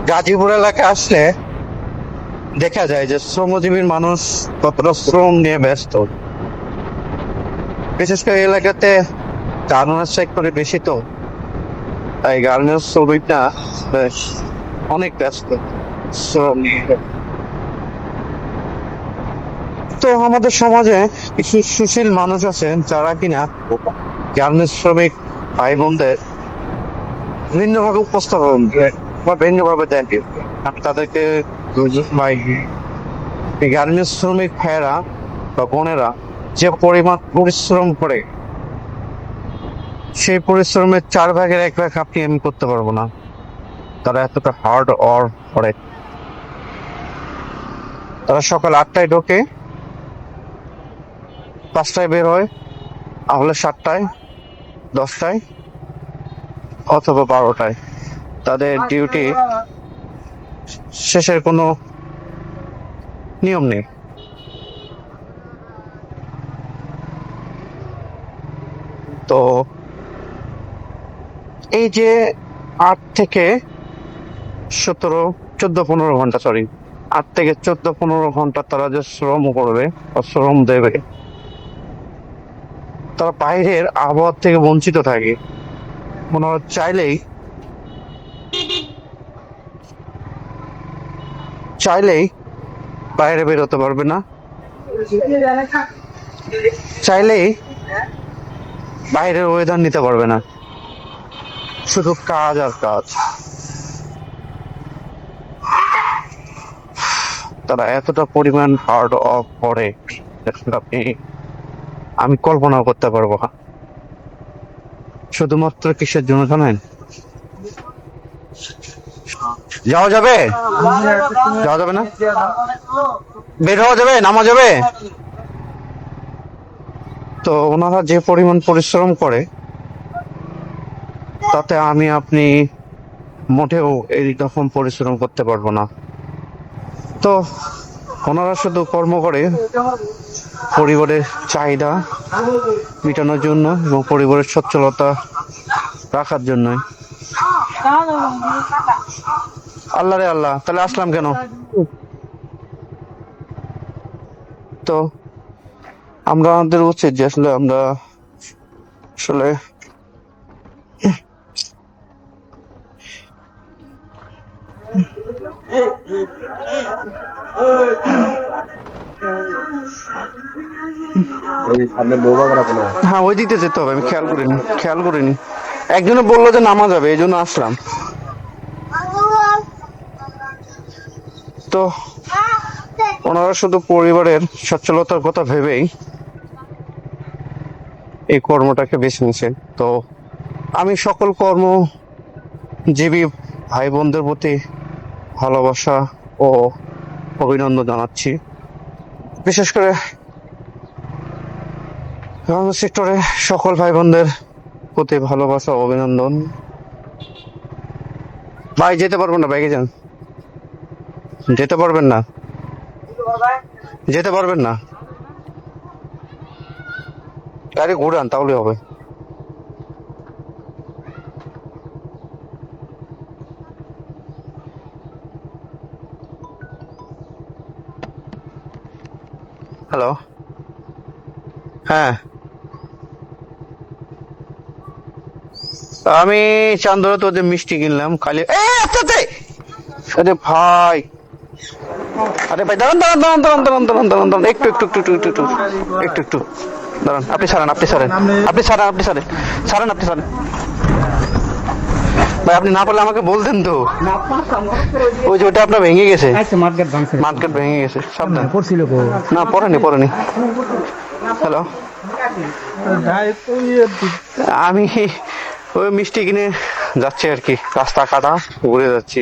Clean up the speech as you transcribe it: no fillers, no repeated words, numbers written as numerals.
গাজীপুর এলাকায় আসলে দেখা যায় যে শ্রমজীবীর মানুষ কতটা শ্রম নিয়ে ব্যস্ত। বিশেষ করে এই এলাকাতে গার্মেন্টস সেক্টরে বেশি, তো তাই গার্মেন্টস শ্রমিকরা বেশ অনেক ব্যস্ত শ্রম নিয়ে। তো আমাদের সমাজে কিছু সুশীল মানুষ আছেন যারা কিনা গার্মেন্টস শ্রমিক ভাই বোনদের ভিন্নভাবে উপস্থাপন বা ভিন্নভাবে দেন। আমি তাদেরকে ভাই, গার্মেন্টস শ্রমিক ভাইয়েরা বা বোনেরা যে পরিমাণ পরিশ্রম করে, সেই পরিশ্রমের 1/4 আপনি আমি করতে পারবো না। তারা এতটা হার্ড ওয়ার্ক করে। তারা সকাল 8টায় ঢোকে, 5টায় বের হয়, তাহলে 7টায়, 10টায় অথবা 12টায় তাদের ডিউটি শেষের কোনো নিয়ম নেই। তো এই যে 8 থেকে 14 সরি 8 থেকে 14-15 ঘন্টা তারা যে শ্রম করবে বা শ্রম দেবে, তারা বাইরের আবহাওয়া থেকে বঞ্চিত থাকে। ওনারা চাইলেই বাইরে বেরোতে পারবে না, চাইলেই বাইরের ওয়েদার নিতে পারবে না, শুধু কাজ আর কাজ। তারা এতটা পরিমাণ হার্ড ওয়ার্ক করে, আপনি আমি কল্পনাও করতে পারবো না। শুধুমাত্র কিসের জন্য জানেন? যাওয়া যাবে? যাওয়া যাবে না? বের হওয়া যাবে? নামা যাবে? তো ওনারা যে পরিমাণ পরিশ্রম করে, তাতে আমি আপনি মোটেও এই রকম পরিশ্রম করতে পারবো না। তো ওনারা শুধু কর্ম করে পরিবারের চাহিদা মেটানোর জন্য এবং পরিবারের সচ্ছলতা রাখার জন্যই। আল্লাহ রে আল্লাহ, তাহলে আসলাম কেন? তো আমাদের উচিত যে আমরা আসলে হ্যাঁ, ওই দিতে যেতে হবে। আমি খেয়াল করিনি। একজনে বললো যে নামা যাবে, এই জন্য আসলাম। তো ওনারা শুধু পরিবারের সচ্ছলতার কথা ভেবেই এই কর্মটাকে বেছে নিয়েছেন। তো আমি সকল কর্মজীবী ভাই বোনদের প্রতি ভালোবাসা ও অভিনন্দন জানাচ্ছি। বিশেষ করে গার্মেন্টস সেক্টরে সকল ভাই বোনদের প্রতি ভালোবাসা ও অভিনন্দন। ভাই যেতে পারবেন না, বাইকে যান। যেতে পারবেন না, যেতে পারবেন না, গাড়ি ঘুরান তাহলে হবে। হ্যালো, হ্যাঁ, আমি চান্দরা তো যে মিষ্টি কিনলাম কালি। আরে ভাই, আরে ভাই, দাঁড়ান দাঁড়ান দাঁড়ান দাঁড়ান দাঁড়ান দাঁড়ান দাঁড়ান দাঁড়ান, একটু একটু একটু একটু একটু একটু একটু একটু দাঁড়ান। আপনি ছাড়েন, আপনি ছাড়েন, আপনি ছাড়েন, আপনি ছাড়েন, ছাড়েন, আপনি ছাড়েন। ভাই আপনি না পারলে আমাকে বলতেন তো। ওই যে ওটা আপনার ভেঙে গেছে, মাঠঘাট ভেঙে গেছে। সাবধান। না, পড়েনি। হ্যালো, আমি ওই মিষ্টি কিনে যাচ্ছি আর কি, রাস্তা কাটা ঘুরে যাচ্ছি।